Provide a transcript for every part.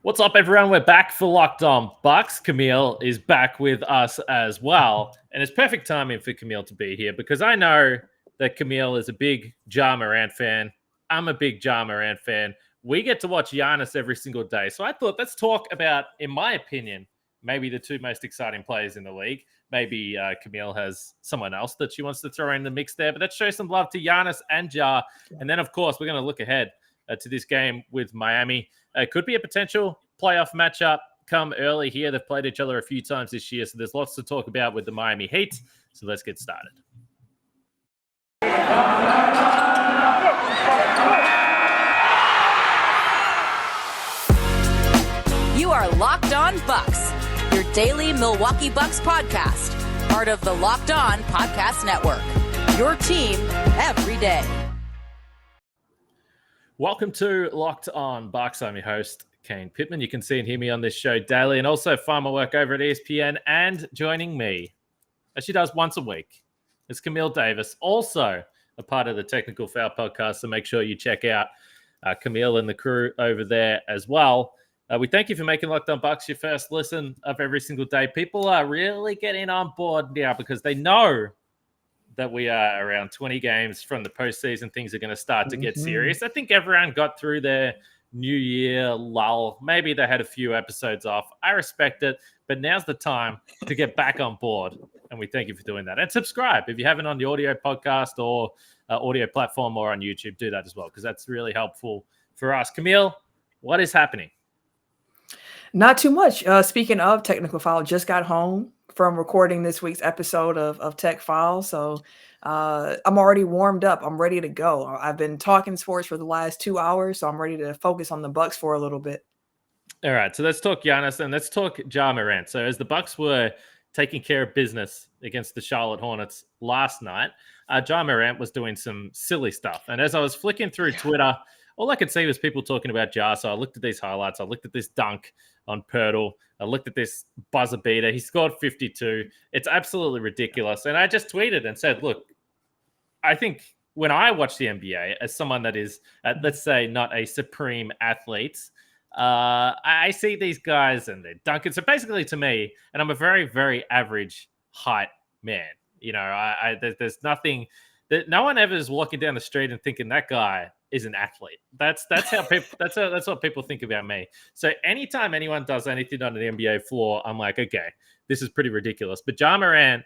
What's up, everyone? We're back for Locked On Bucks. Camille is back with us as well. And it's perfect timing for Camille to be here because I know that Camille is a big Ja Morant fan. I'm a big Ja Morant fan. We get to watch Giannis every single day. So I thought, let's talk about, in my opinion, maybe the two most exciting players in the league. Maybe Camille has someone else that she wants to throw in the mix there. But let's show some love to Giannis and Ja. And then, of course, we're going to look ahead to this game with Miami. It could be a potential playoff matchup come early here. They've played each other a few times this year, so there's lots to talk about with the Miami Heat. So let's get started. You are Locked On Bucks, your daily Milwaukee Bucks podcast, part of the Locked On Podcast Network, your team every day. Welcome to Locked On Bucks. I'm your host, Kane Pittman. You can see and hear me on this show daily and also find my work over at ESPN. And joining me, as she does once a week, is Camille Davis, also a part of the Technical Foul podcast. So make sure you check out Camille and the crew over there as well. We thank you for making Locked On Bucks your first listen of every single day. People are really getting on board now because they know that we are around 20 games from the postseason. Things are going to start to get serious. I think everyone got through their New Year lull. Maybe they had a few episodes off. I respect it, but now's the time to get back on board. And we thank you for doing that. And subscribe if you haven't on the audio podcast or audio platform or on YouTube. Do that as well because that's really helpful for us. Camille, what is happening? Not too much. Speaking of Technical File, just got home from recording this week's episode of Tech File. So I'm already warmed up. I'm ready to go. I've been talking sports for the last 2 hours, so I'm ready to focus on the Bucks for a little bit. All right, so let's talk Giannis and let's talk Ja Morant. So as the Bucks were taking care of business against the Charlotte Hornets last night, Ja Morant was doing some silly stuff. And as I was flicking through Twitter, all I could see was people talking about Ja. So I looked at these highlights. I looked at this dunk on Pirtle. I looked at this buzzer beater. He scored 52. It's absolutely ridiculous. And I just tweeted and said, look, I think when I watch the NBA as someone that is, let's say, not a supreme athlete, I see these guys and they're dunking. So basically to me, and I'm a very, very average height man, you know, there's nothing that no one ever is walking down the street and thinking that guy is an athlete. That's how people that's what people think about me. So anytime anyone does anything on the NBA floor, I'm like, okay, this is pretty ridiculous. But Ja Morant,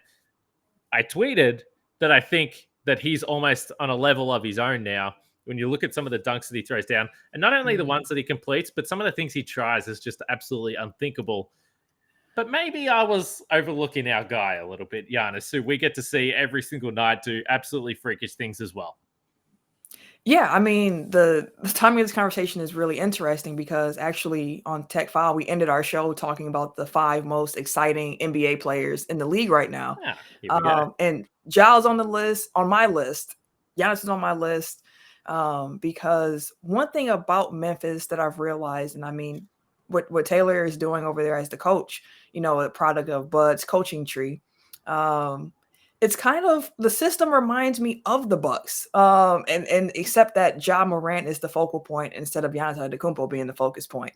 I tweeted that I think that he's almost on a level of his own now. When you look at some of the dunks that he throws down, and not only the ones that he completes, but some of the things he tries is just absolutely unthinkable. But maybe I was overlooking our guy a little bit, Giannis, who we get to see every single night do absolutely freakish things as well. Yeah, I mean, the timing of this conversation is really interesting because actually on Tech File, we ended our show talking about the 5 most exciting NBA players in the league right now. Yeah, here we go. And Ja's on my list. Giannis is on my list because one thing about Memphis that I've realized, and I mean, what Taylor is doing over there as the coach, you know, a product of Bud's coaching tree. It's kind of the system reminds me of the Bucks, and except that Ja Morant is the focal point instead of Giannis Antetokounmpo being the focus point.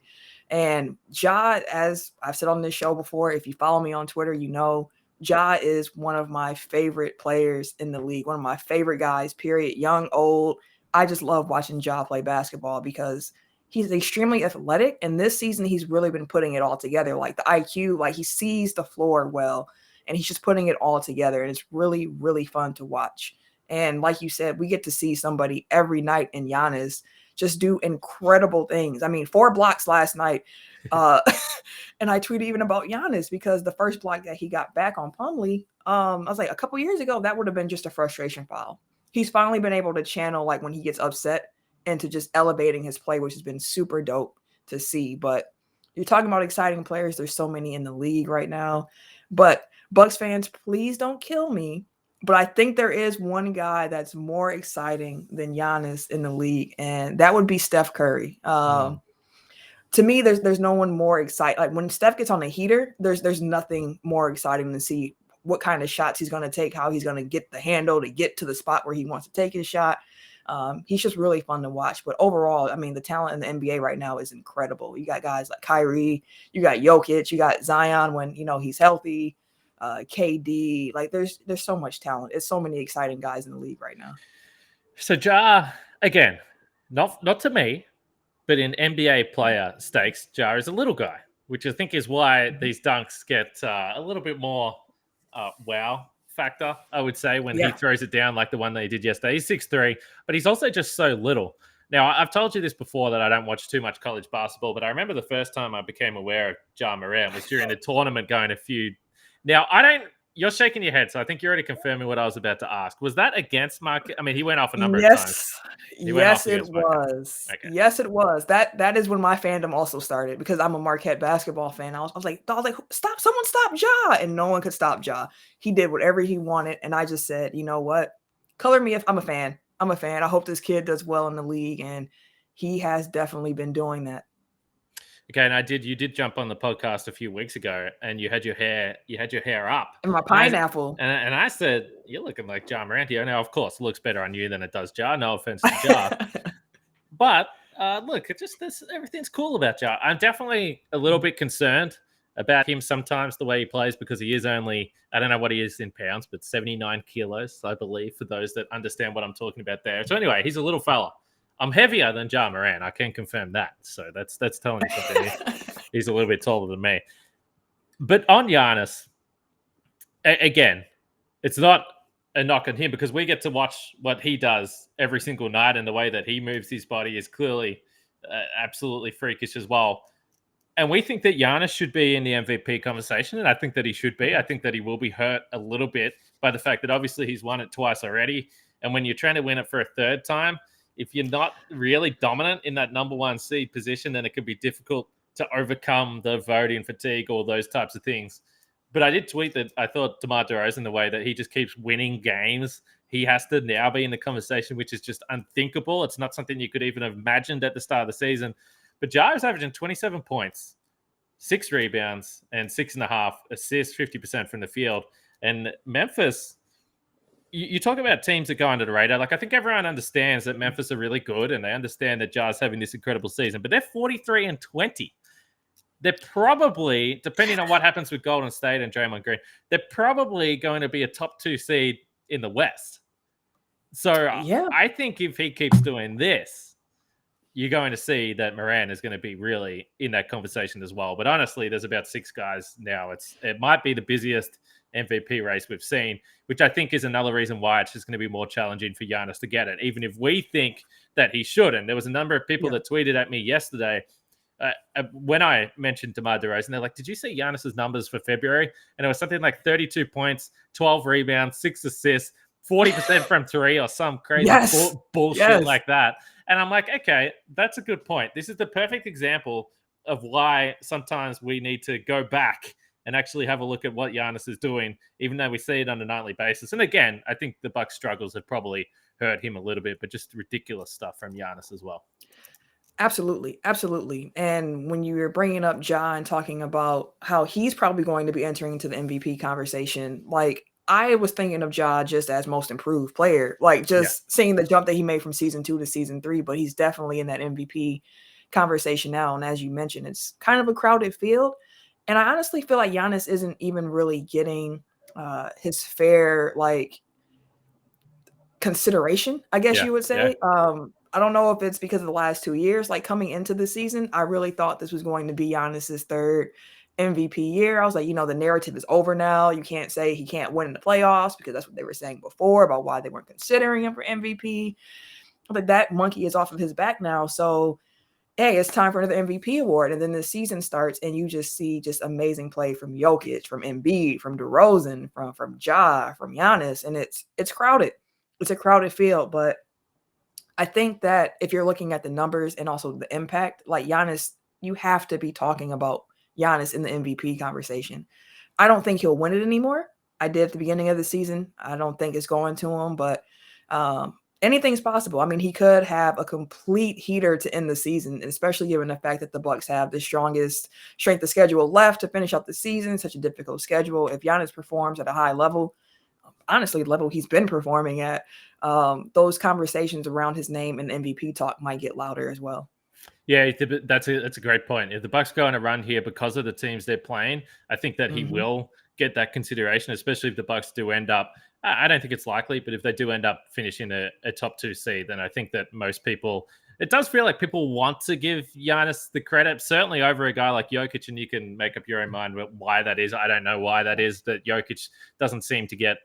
And Ja, as I've said on this show before, if you follow me on Twitter, you know Ja is one of my favorite players in the league, one of my favorite guys. Period. Young, old. I just love watching Ja play basketball because he's extremely athletic, and this season he's really been putting it all together. Like the IQ, like he sees the floor well. And he's just putting it all together. And it's really, really fun to watch. And like you said, we get to see somebody every night in Giannis just do incredible things. I mean, 4 blocks last night. And I tweeted even about Giannis because the first block that he got back on Plumlee, I was like, a couple years ago, that would have been just a frustration foul. He's finally been able to channel like when he gets upset into just elevating his play, which has been super dope to see. But you're talking about exciting players. There's so many in the league right now. But Bucks fans, please don't kill me. But I think there is one guy that's more exciting than Giannis in the league, and that would be Steph Curry. To me, there's no one more exciting. Like when Steph gets on a heater, there's nothing more exciting than see what kind of shots he's going to take, how he's going to get the handle to get to the spot where he wants to take his shot. He's just really fun to watch. But overall, I mean, the talent in the NBA right now is incredible. You got guys like Kyrie, you got Jokic, you got Zion when, he's healthy, KD. Like there's so much talent. It's so many exciting guys in the league right now. So Ja, again, not to me, but in NBA player stakes, Ja is a little guy, which I think is why these dunks get a little bit more wow factor, I would say, when he throws it down like the one that he did yesterday. He's 6'3", but he's also just so little. Now, I've told you this before that I don't watch too much college basketball, but I remember the first time I became aware of Ja Morant was during the tournament going a few. Now, you're shaking your head, so I think you're already confirming what I was about to ask. Was that against Marquette? I mean, he went off a number of times. Yes, it was. Okay. Yes, it was. That is when my fandom also started because I'm a Marquette basketball fan. I was like, stop! Someone stop Ja! And no one could stop Ja. He did whatever he wanted, and I just said, you know what? Color me if I'm a fan. I'm a fan. I hope this kid does well in the league, and he has definitely been doing that. Okay, and you did jump on the podcast a few weeks ago, and you had your hair up. And my pineapple. And I said, you're looking like Ja Morant here. Now, of course, it looks better on you than it does Ja. No offense to Ja. But look, everything's cool about Ja. I'm definitely a little bit concerned about him sometimes, the way he plays, because he is only, I don't know what he is in pounds, but 79 kilos, I believe, for those that understand what I'm talking about there. So anyway, he's a little fella. I'm heavier than Ja Morant. I can confirm that. So that's telling you something. He's a little bit taller than me. But on Giannis, again, it's not a knock on him because we get to watch what he does every single night, and the way that he moves his body is clearly absolutely freakish as well. And we think that Giannis should be in the MVP conversation, and I think that he should be. I think that he will be hurt a little bit by the fact that obviously he's won it twice already. And when you're trying to win it for a third time, if you're not really dominant in that number one seed position, then it can be difficult to overcome the voting fatigue or those types of things. But I did tweet that I thought DeMar DeRozan, the way that he just keeps winning games, he has to now be in the conversation, which is just unthinkable. It's not something you could even have imagined at the start of the season. But Ja is averaging 27 points, 6 rebounds, and 6.5 assists, 50% from the field. And Memphis, you talk about teams that go under the radar. Like, I think everyone understands that Memphis are really good, and they understand that Ja's having this incredible season. But they're 43-20. They're probably, depending on what happens with Golden State and Draymond Green, they're probably going to be a top 2 seed in the West. So I think if he keeps doing this, you're going to see that Morant is going to be really in that conversation as well. But honestly, there's about 6 guys now. It might be the busiest MVP race we've seen, which I think is another reason why it's just going to be more challenging for Giannis to get it, even if we think that he should. And there was a number of people that tweeted at me yesterday when I mentioned DeMar DeRozan. They're like, did you see Giannis's numbers for February? And it was something like 32 points, 12 rebounds, 6 assists, 40% from three or some crazy bullshit like that. And I'm like, okay, that's a good point. This is the perfect example of why sometimes we need to go back and actually have a look at what Giannis is doing, even though we see it on a nightly basis. And again, I think the Bucks' struggles have probably hurt him a little bit, but just ridiculous stuff from Giannis as well. Absolutely. Absolutely. And when you were bringing up Ja and talking about how he's probably going to be entering into the MVP conversation, like, I was thinking of Ja just as most improved player, like just seeing the jump that he made from season 2 to season 3, but he's definitely in that MVP conversation now. And as you mentioned, it's kind of a crowded field. And I honestly feel like Giannis isn't even really getting his fair, like, consideration, I guess you would say. I don't know if it's because of the last 2 years, like coming into the season, I really thought this was going to be Giannis's third MVP year. I was like, the narrative is over now. You can't say he can't win in the playoffs because that's what they were saying before about why they weren't considering him for MVP. But that monkey is off of his back now. So, hey, it's time for another MVP award. And then the season starts and you just see just amazing play from Jokic, from Embiid, from DeRozan, from Ja, from Giannis. And it's crowded. It's a crowded field. But I think that if you're looking at the numbers and also the impact, like Giannis, you have to be talking about Giannis in the MVP conversation. I don't think he'll win it anymore. I did at the beginning of the season. I don't think it's going to him, but anything's possible. I mean, he could have a complete heater to end the season, especially given the fact that the Bucks have the strongest strength of schedule left to finish out the season, such a difficult schedule. If Giannis performs at a high level, honestly the level he's been performing at, those conversations around his name and MVP talk might get louder as well. Yeah, that's a great point. If the Bucks go on a run here because of the teams they're playing, I think that he will get that consideration, especially if the Bucks do end up. I don't think it's likely, but if they do end up finishing a top 2 seed, then I think that most people. It does feel like people want to give Giannis the credit, certainly over a guy like Jokic, and you can make up your own mind why that is. I don't know why that is, that Jokic doesn't seem to get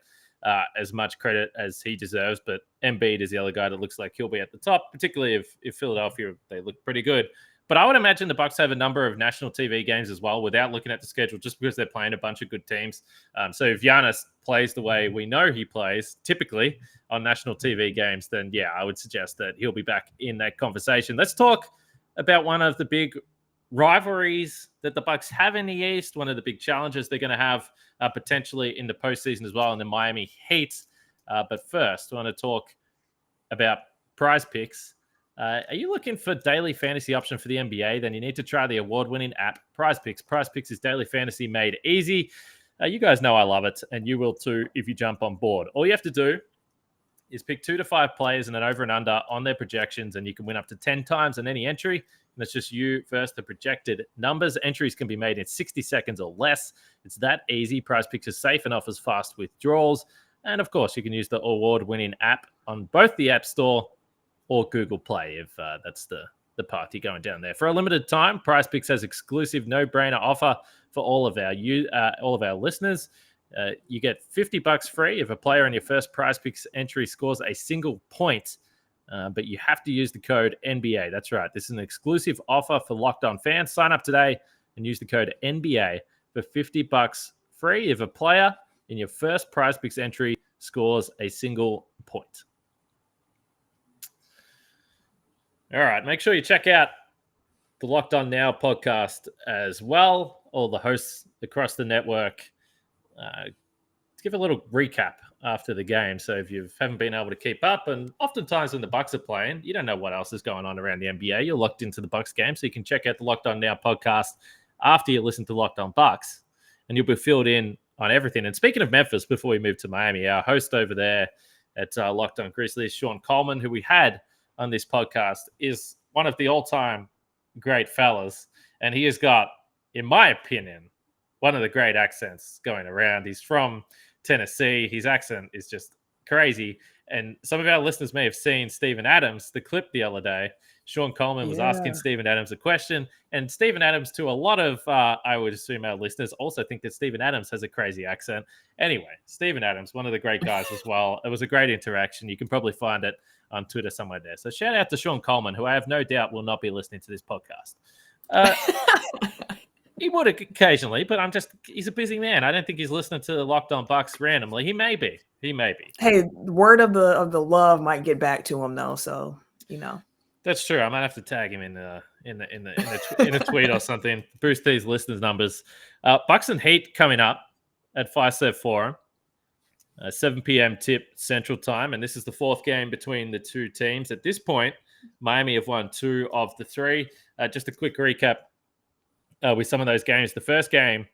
as much credit as he deserves, but Embiid is the other guy that looks like he'll be at the top, particularly if Philadelphia, they look pretty good. But I would imagine the Bucks have a number of national TV games as well without looking at the schedule, just because they're playing a bunch of good teams. So if Giannis plays the way we know he plays, typically on national TV games, then yeah, I would suggest that he'll be back in that conversation. Let's talk about one of the big rivalries that the Bucks have in the East, one of the big challenges they're going to have potentially in the postseason as well, in the Miami Heat. But first, I want to talk about PrizePicks. Are you looking for daily fantasy option for the NBA? Then you need to try the award-winning app PrizePicks. PrizePicks is daily fantasy made easy. You guys know I love it, and you will too if you jump on board. All you have to do is pick 2 to 5 players and an over and under on their projections, and you can win up to 10 times on any entry. And it's just you versus the projected numbers. Entries can be made in 60 seconds or less. It's that easy. PrizePicks is safe and offers fast withdrawals. And of course, you can use the award-winning app on both the App Store or Google Play if that's the party going down there. For a limited time, PrizePicks has exclusive no-brainer offer for all of our listeners. You get $50 free if a player in your first PrizePicks entry scores a single point. But you have to use the code NBA. That's right. This is an exclusive offer for Locked On fans. Sign up today and use the code NBA for $50 free if a player in your first PrizePicks entry scores a single point. All right. Make sure you check out the Locked On Now podcast as well. All the hosts across the network. Let's give a little recap after the game. So if you haven't been able to keep up, and oftentimes when the Bucks are playing, you don't know what else is going on around the NBA. You're locked into the Bucks game, so you can check out the Locked On Now podcast after you listen to Locked On Bucks, and you'll be filled in on everything. And speaking of Memphis, before we move to Miami, our host over there at Locked On Grizzlies, Sean Coleman, who we had on this podcast, is one of the all-time great fellas, and he has got, in my opinion, one of the great accents going around. He's from Tennessee. His accent is just crazy. And some of our listeners may have seen Steven Adams, the clip the other day. Sean Coleman was asking Steven Adams a question. And Steven Adams, to a lot of, I would assume our listeners, also think that Steven Adams has a crazy accent. Anyway, Steven Adams, one of the great guys as well. It was a great interaction. You can probably find it on Twitter somewhere there. So shout out to Sean Coleman, who I have no doubt will not be listening to this podcast. He would occasionally, but he's a busy man. I don't think he's listening to the Locked On Bucks randomly. He may be. Hey, word of the love might get back to him though. So, That's true. I might have to tag him in a tweet or something. Boost these listeners' numbers. Bucks and Heat coming up at Fiserv Forum. 7 p.m. tip Central Time, and this is the 4th game between the two teams. At this point, Miami have won 2 of the 3. Just a quick recap with some of those games. The first game,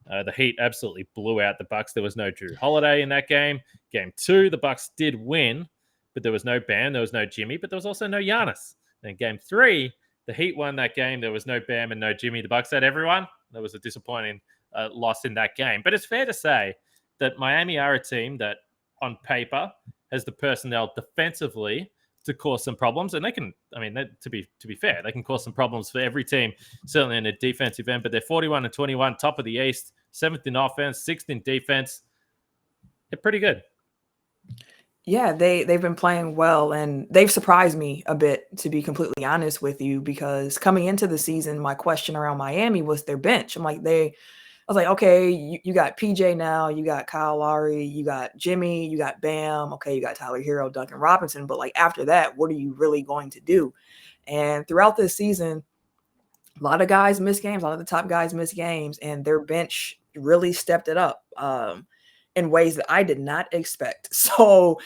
the Heat absolutely blew out the Bucks. There was no Drew Holiday in that game. Game 2, the Bucks did win, but there was no Bam, there was no Jimmy, but there was also no Giannis. And game 3, the Heat won that game. There was no Bam and no Jimmy. The Bucks had everyone. There was a disappointing loss in that game. But it's fair to say that Miami are a team that, on paper, has the personnel defensively to cause some problems. And they can, to be fair, they can cause some problems for every team, certainly in the defensive end. But they're 41-21, top of the East, 7th in offense, 6th in defense. They're pretty good. Yeah, they've been playing well, and they've surprised me a bit, to be completely honest with you, because coming into the season, my question around Miami was their bench. I was like, okay, you got PJ now, you got Kyle Lowry, you got Jimmy, you got Bam, okay, you got Tyler Hero, Duncan Robinson, but after that, what are you really going to do? And throughout this season, a lot of guys miss games, a lot of the top guys miss games, and their bench really stepped it up in ways that I did not expect. So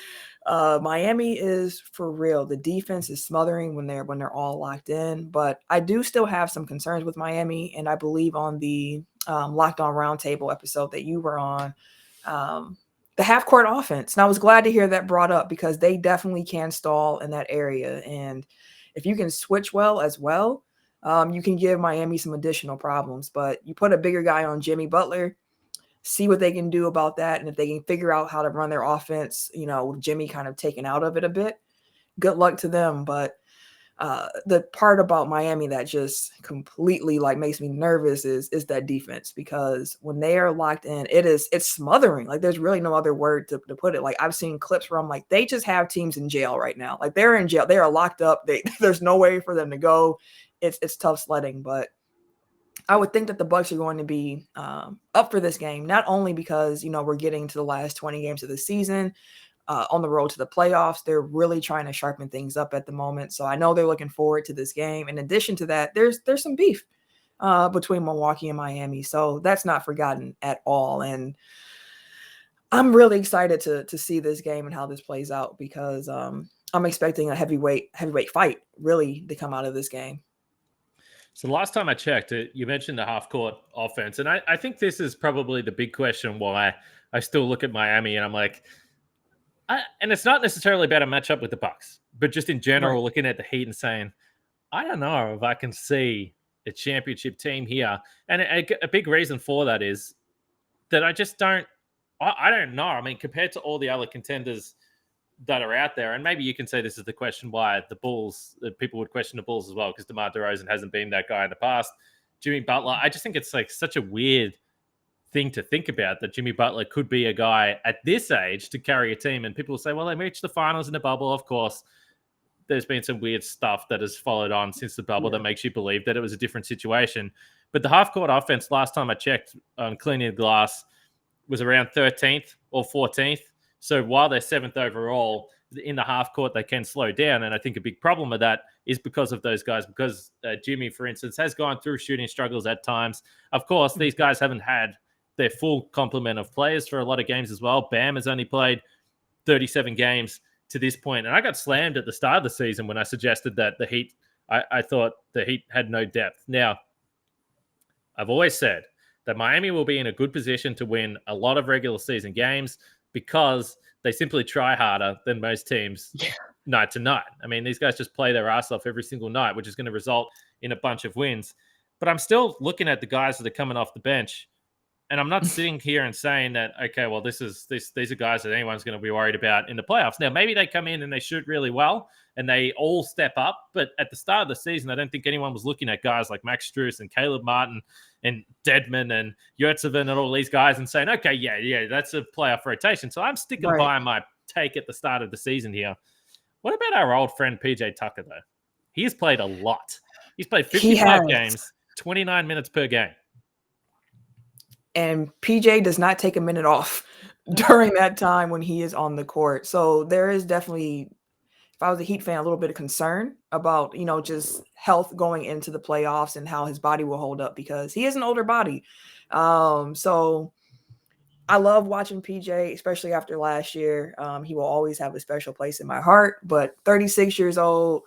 Miami is for real. The defense is smothering when they're all locked in, but I do still have some concerns with Miami, and I believe on the Locked On Roundtable episode that you were on, the half court offense. And I was glad to hear that brought up because they definitely can stall in that area. And if you can switch well as well, you can give Miami some additional problems. But you put a bigger guy on Jimmy Butler, see what they can do about that. And if they can figure out how to run their offense, with Jimmy kind of taken out of it a bit, good luck to them. But the part about Miami that just completely makes me nervous is that defense, because when they are locked in, it's smothering. There's really no other word to put it. I've seen clips where I'm like, they just have teams in jail right now. They're in jail. They are locked up. There's no way for them to go. It's tough sledding, but I would think that the Bucks are going to be up for this game, not only because, we're getting to the last 20 games of the season, on the road to the playoffs. They're really trying to sharpen things up at the moment. So I know they're looking forward to this game. In addition to that, there's some beef between Milwaukee and Miami. So that's not forgotten at all. And I'm really excited to see this game and how this plays out, because I'm expecting a heavyweight fight really to come out of this game. So the last time I checked, you mentioned the half-court offense, and I think this is probably the big question why I still look at Miami and I'm like, and it's not necessarily about a matchup with the Bucks, but just in general, looking at the Heat and saying, I don't know if I can see a championship team here. And a big reason for that is that I just don't know. I mean, compared to all the other contenders that are out there, and maybe you can say this is the question why the Bulls, that people would question the Bulls as well, because DeMar DeRozan hasn't been that guy in the past. Jimmy Butler, I just think it's such a weird thing to think about, that Jimmy Butler could be a guy at this age to carry a team. And people will say, well, they reached the finals in the bubble. Of course, there's been some weird stuff that has followed on since the bubble that makes you believe that it was a different situation. But the half-court offense, last time I checked on cleaning the glass, was around 13th or 14th. So while they're 7th overall, in the half-court, they can slow down. And I think a big problem of that is because of those guys, because Jimmy, for instance, has gone through shooting struggles at times. Of course, these guys haven't had their full complement of players for a lot of games as well. Bam has only played 37 games to this point. And I got slammed at the start of the season when I suggested that the Heat, I thought the Heat had no depth. Now, I've always said that Miami will be in a good position to win a lot of regular season games because they simply try harder than most teams night to night. I mean, these guys just play their ass off every single night, which is going to result in a bunch of wins. But I'm still looking at the guys that are coming off the bench, and I'm not sitting here and saying that, okay, well, these are guys that anyone's going to be worried about in the playoffs. Now, maybe they come in and they shoot really well and they all step up. But at the start of the season, I don't think anyone was looking at guys like Max Strus and Caleb Martin and Dedmon and Yurtseven and all these guys and saying, okay, yeah, that's a playoff rotation. So I'm sticking by my take at the start of the season here. What about our old friend PJ Tucker, though? He has played a lot. He's played 55 games, 29 minutes per game. And PJ does not take a minute off during that time when he is on the court. So there is definitely, if I was a Heat fan, a little bit of concern about, just health going into the playoffs and how his body will hold up, because he is an older body. So I love watching PJ, especially after last year. He will always have a special place in my heart, but 36 years old,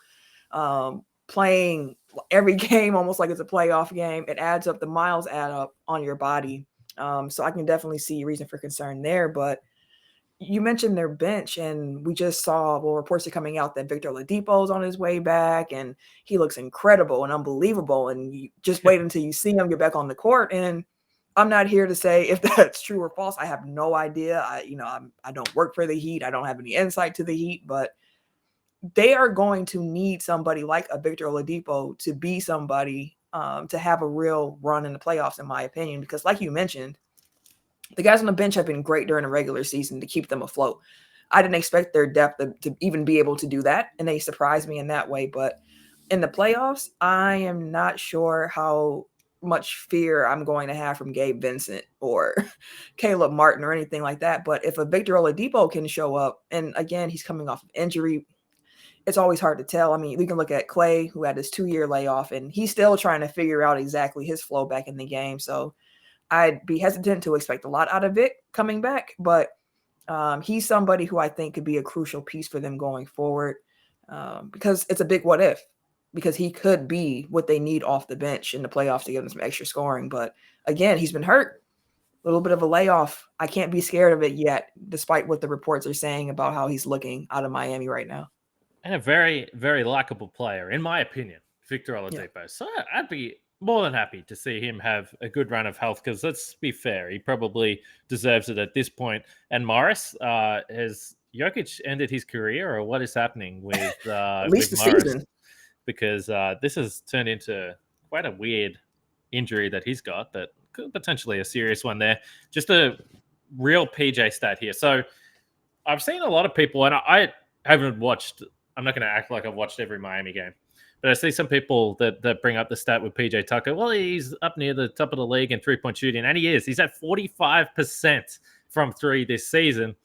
playing every game almost like it's a playoff game, it adds up. The miles add up on your body. So I can definitely see a reason for concern there. But you mentioned their bench, and we just saw, reports are coming out that Victor Oladipo is on his way back, and he looks incredible and unbelievable. And you just wait until you see him get back on the court. And I'm not here to say if that's true or false. I have no idea. I don't work for the Heat. I don't have any insight to the Heat, but they are going to need somebody like a Victor Oladipo to be somebody to have a real run in the playoffs, in my opinion, because like you mentioned, the guys on the bench have been great during the regular season to keep them afloat. I didn't expect their depth to even be able to do that, and they surprised me in that way. But in the playoffs, I am not sure how much fear I'm going to have from Gabe Vincent or Caleb Martin or anything like that. But if a Victor Oladipo can show up, and again, he's coming off of injury, it's always hard to tell. I mean, we can look at Clay, who had his 2-year layoff, and he's still trying to figure out exactly his flow back in the game. So I'd be hesitant to expect a lot out of it coming back, but he's somebody who I think could be a crucial piece for them going forward, because it's a big what if, because he could be what they need off the bench in the playoffs to give them some extra scoring. But again, he's been hurt. little bit of a layoff. I can't be scared of it yet, despite what the reports are saying about how he's looking out of Miami right now. And a very, very likable player, in my opinion, Victor Oladipo. Yeah. So I'd be more than happy to see him have a good run of health, because let's be fair, he probably deserves it at this point. And Morris, has Jokic ended his career, or what is happening with at least with the Morris? season? Because this has turned into quite a weird injury that he's got, that could potentially a serious one there. Just a real PJ stat here. So I've seen a lot of people, and I haven't watched, I'm not going to act like I've watched every Miami game, but I see some people that bring up the stat with PJ Tucker. Well, he's up near the top of the league in three-point shooting, and he is. He's at 45% from three this season.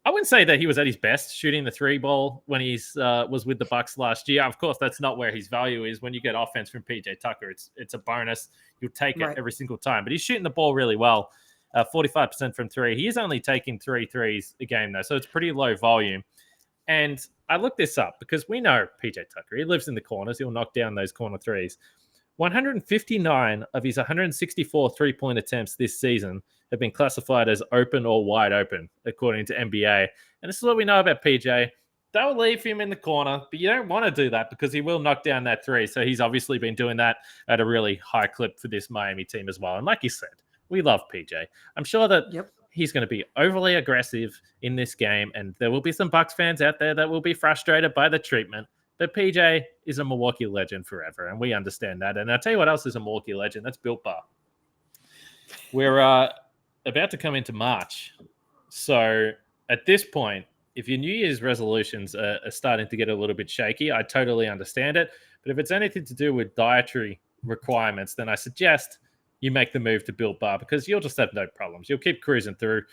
I wouldn't say that he was at his best shooting the three ball when he's was with the Bucks last year. Of course, that's not where his value is. When you get offense from PJ Tucker, it's a bonus. You'll take it every single time. But he's shooting the ball really well, 45% from three. He is only taking 3 threes a game, though, so it's pretty low volume. And I looked this up because we know PJ Tucker. He lives in the corners. He'll knock down those corner threes. 159 of his 164 three-point attempts this season have been classified as open or wide open, according to NBA. And this is what we know about PJ. They'll leave him in the corner, but you don't want to do that because he will knock down that three. So he's obviously been doing that at a really high clip for this Miami team as well. And like you said, we love PJ. I'm sure that he's going to be overly aggressive in this game, and there will be some Bucks fans out there that will be frustrated by the treatment. But PJ is a Milwaukee legend forever, and we understand that. And I'll tell you what else is a Milwaukee legend. That's Built Bar. We're about to come into March. So at this point, if your New Year's resolutions are starting to get a little bit shaky, I totally understand it. But if it's anything to do with dietary requirements, then I suggest you make the move to Built Bar, because you'll just have no problems. You'll keep cruising through.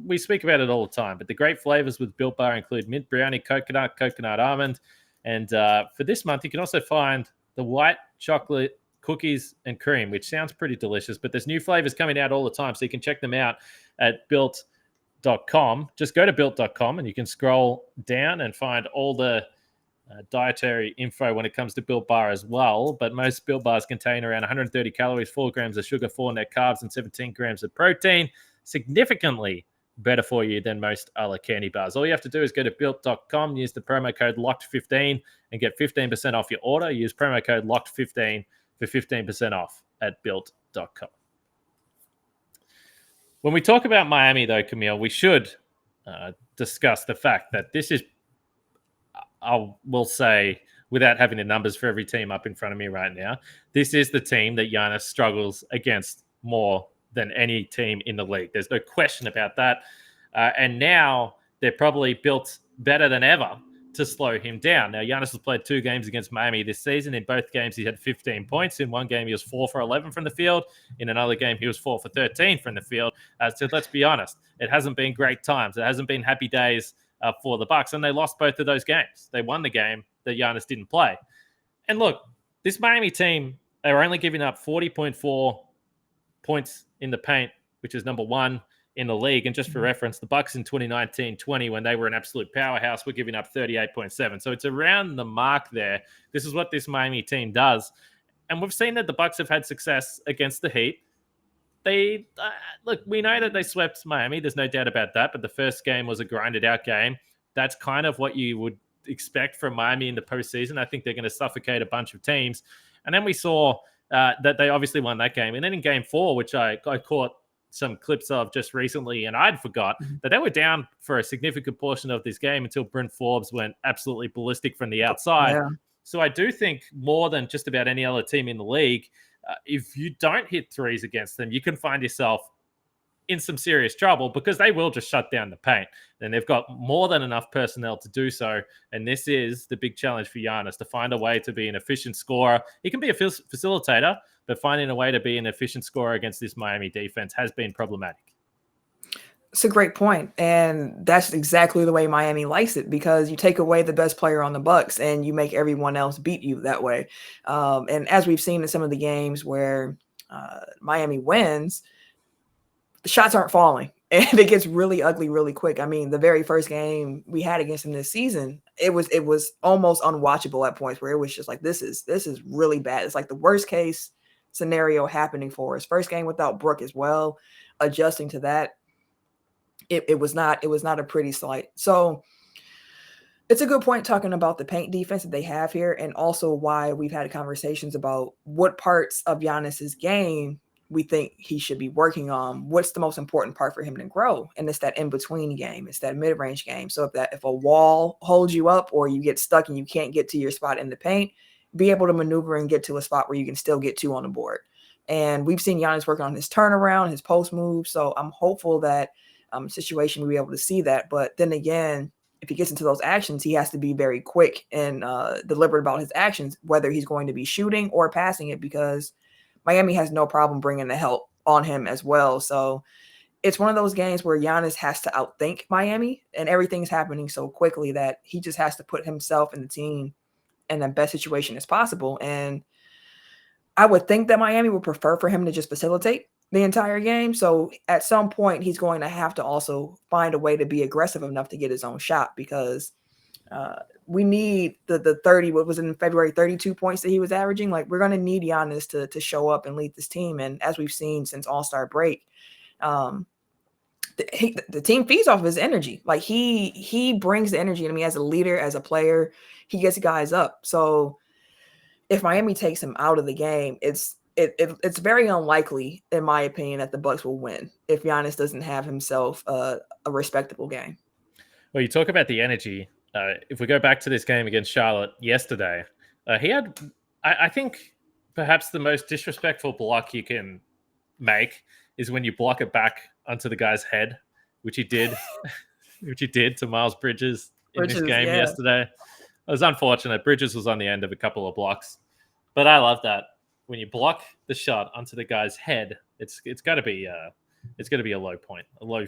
We speak about it all the time, but the great flavors with Built Bar include mint brownie, coconut almond. And for this month, you can also find the white chocolate cookies and cream, which sounds pretty delicious, but there's new flavors coming out all the time. So you can check them out at built.com. Just go to built.com and you can scroll down and find all the dietary info when it comes to Built Bar as well. But most Built Bars contain around 130 calories, 4 grams of sugar, 4 net carbs, and 17 grams of protein. Significantly better for you than most other candy bars. All you have to do is go to built.com, use the promo code LOCKED15 and get 15% off your order. Use promo code LOCKED15 for 15% off at built.com. When we talk about Miami, though, Camille, we should discuss the fact that this is, I will say, without having the numbers for every team up in front of me right now, this is the team that Giannis struggles against more than any team in the league. There's no question about that. And now they're probably built better than ever to slow him down. Now, Giannis has played 2 games against Miami this season. In both games, he had 15 points. In one game, he was 4 for 11 from the field. In another game, he was 4 for 13 from the field. So let's be honest, it hasn't been great times. It hasn't been happy days for the Bucks, and they lost both of those games. They won the game that Giannis didn't play. And look, this Miami team, they were only giving up 40.4 points in the paint, which is number 1 in the league. And just for reference, the Bucks in 2019-20, when they were an absolute powerhouse, were giving up 38.7. So it's around the mark there. This is what this Miami team does. And we've seen that the Bucks have had success against the Heat. They look, we know that they swept Miami. There's no doubt about that. But the first game was a grinded out game. That's kind of what you would expect from Miami in the postseason. I think they're going to suffocate a bunch of teams. And then we saw that they obviously won that game. And then in game 4, which I caught some clips of just recently, and I'd forgot that they were down for a significant portion of this game until Bryn Forbes went absolutely ballistic from the outside. Yeah. So I do think more than just about any other team in the league, if you don't hit threes against them, you can find yourself in some serious trouble because they will just shut down the paint. And they've got more than enough personnel to do so. And this is the big challenge for Giannis, to find a way to be an efficient scorer. He can be a facilitator, but finding a way to be an efficient scorer against this Miami defense has been problematic. It's a great point. And that's exactly the way Miami likes it, because you take away the best player on the Bucks and you make everyone else beat you that way. And as we've seen in some of the games where Miami wins, the shots aren't falling and it gets really ugly really quick. I mean, the very first game we had against them this season, it was almost unwatchable at points where it was just like, this is really bad. It's like the worst case scenario happening for us. First game without Brook as well, adjusting to that. It was not a pretty sight. So it's a good point talking about the paint defense that they have here, and also why we've had conversations about what parts of Giannis's game we think he should be working on. What's the most important part for him to grow? And it's that in-between game. It's that mid-range game. So if a wall holds you up or you get stuck and you can't get to your spot in the paint, be able to maneuver and get to a spot where you can still get 2 on the board. And we've seen Giannis working on his turnaround, his post move. So I'm hopeful that situation we'll be able to see that. But then again, if he gets into those actions, he has to be very quick and deliberate about his actions, whether he's going to be shooting or passing it, because Miami has no problem bringing the help on him as well. So it's one of those games where Giannis has to outthink Miami, and everything's happening so quickly that he just has to put himself and the team in the best situation as possible. And I would think that Miami would prefer for him to just facilitate the entire game. So at some point, he's going to have to also find a way to be aggressive enough to get his own shot, because we need the 30, what was it in February, 32 points that he was averaging. Like, we're going to need Giannis to show up and lead this team. And as we've seen since All-Star break, the team feeds off of his energy. Like, he brings the energy. I mean, as a leader, as a player, he gets guys up. So if Miami takes him out of the game, it's very unlikely, in my opinion, that the Bucks will win if Giannis doesn't have himself a respectable game. Well, you talk about the energy. If we go back to this game against Charlotte yesterday, he had, I think, perhaps the most disrespectful block you can make is when you block it back onto the guy's head, which he did, to Miles Bridges in this game yesterday. It was unfortunate. Bridges was on the end of a couple of blocks, but I love that. When you block the shot onto the guy's head, it's got to be a low point, low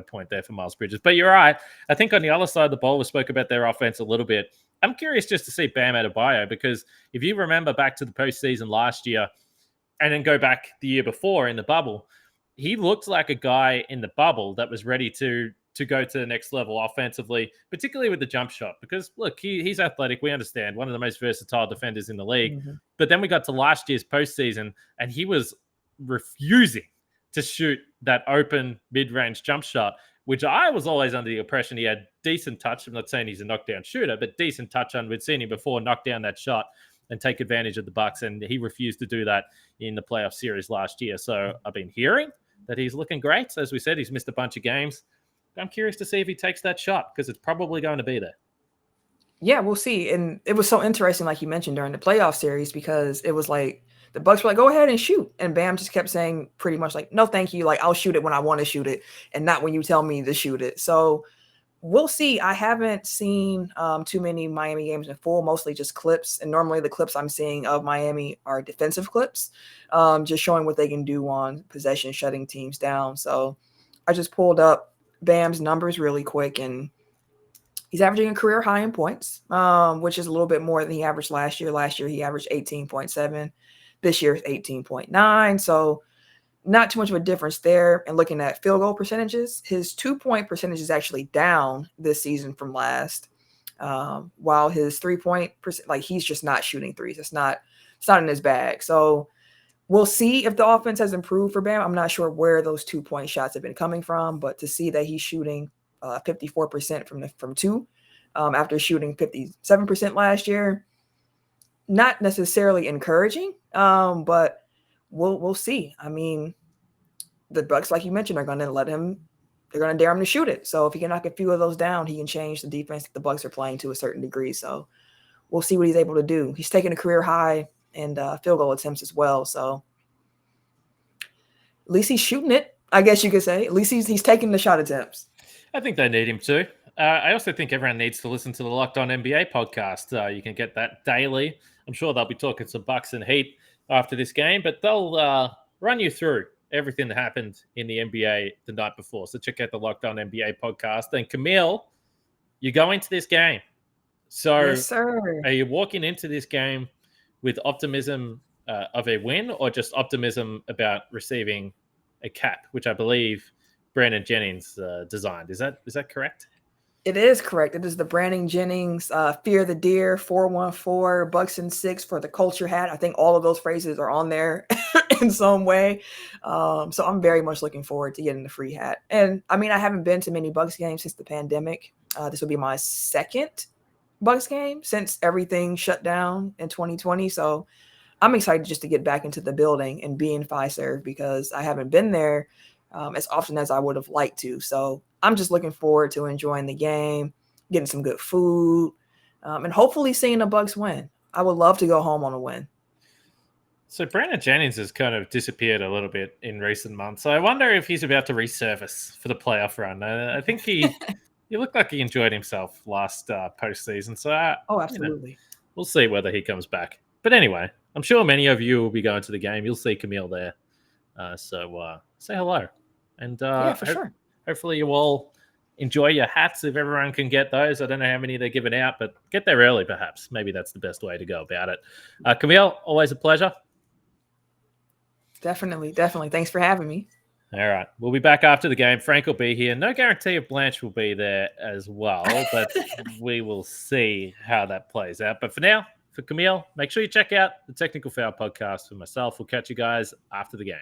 point there for Miles Bridges. But you're right. I think on the other side of the ball, we spoke about their offense a little bit. I'm curious just to see Bam Adebayo, because if you remember back to the postseason last year, and then go back the year before in the bubble, he looked like a guy in the bubble that was ready to go to the next level offensively, particularly with the jump shot. Because, look, he's athletic. We understand. One of the most versatile defenders in the league. Mm-hmm. But then we got to last year's postseason, and he was refusing to shoot that open mid-range jump shot, which I was always under the impression he had decent touch. I'm not saying he's a knockdown shooter, but decent touch on. We'd seen him before knock down that shot and take advantage of the Bucks, and he refused to do that in the playoff series last year. So I've been hearing that he's looking great. As we said, he's missed a bunch of games. I'm curious to see if he takes that shot, because it's probably going to be there. Yeah, we'll see. And it was so interesting, like you mentioned, during the playoff series, because it was like the Bucks were like, go ahead and shoot. And Bam just kept saying pretty much like, no, thank you. Like, I'll shoot it when I want to shoot it and not when you tell me to shoot it. So we'll see. I haven't seen too many Miami games in full, mostly just clips. And normally the clips I'm seeing of Miami are defensive clips, just showing what they can do on possession, shutting teams down. So I just pulled up Bam's numbers really quick, and he's averaging a career high in points, which is a little bit more than he averaged last year. Last year, he averaged 18.7. This year is 18.9. So not too much of a difference there. And looking at field goal percentages, his 2-point percentage is actually down this season from last, while his 3-point percent, like, he's just not shooting threes. It's not in his bag. So we'll see if the offense has improved for Bam. I'm not sure where those 2-point shots have been coming from, but to see that he's shooting 54% from two, after shooting 57% last year, not necessarily encouraging, but we'll see. I mean, the Bucks, like you mentioned, are going to they're going to dare him to shoot it. So if he can knock a few of those down, he can change the defense that the Bucks are playing to a certain degree. So we'll see what he's able to do. He's taking a career high and field goal attempts as well. So at least he's shooting it, I guess you could say. At least he's taking the shot attempts. I think they need him too. I also think everyone needs to listen to the Locked On NBA podcast. You can get that daily. I'm sure they'll be talking some Bucks and Heat after this game, but they'll run you through everything that happened in the NBA the night before. So check out the Locked On NBA podcast. And Camille, you go into this game. So yes, sir. Are you walking into this game with optimism of a win, or just optimism about receiving a cap, which I believe Brandon Jennings designed? Is that correct? It is correct. It is the Brandon Jennings, Fear the Deer, 414, Bucks and 6 for the culture hat. I think all of those phrases are on there in some way. So I'm very much looking forward to getting the free hat. And I mean, I haven't been to many Bucks games since the pandemic. This will be my second Bucks game since everything shut down in 2020. So I'm excited just to get back into the building and be in Fiserv because I haven't been there as often as I would have liked to. So I'm just looking forward to enjoying the game, getting some good food, and hopefully seeing the Bucks win. I would love to go home on a win. So Brandon Jennings has kind of disappeared a little bit in recent months. So I wonder if he's about to resurface for the playoff run. I think he looked like he enjoyed himself last postseason. So Absolutely. We'll see whether he comes back. But anyway, I'm sure many of you will be going to the game. You'll see Camille there. So say hello. And for sure. Hopefully you all enjoy your hats if everyone can get those. I don't know how many they're giving out, but get there early perhaps. Maybe that's the best way to go about it. Camille, always a pleasure. Definitely. Thanks for having me. All right. We'll be back after the game. Frank will be here. No guarantee if Blanche will be there as well, but we will see how that plays out. But for now, for Camille, make sure you check out the Technical Foul podcast for myself. We'll catch you guys after the game.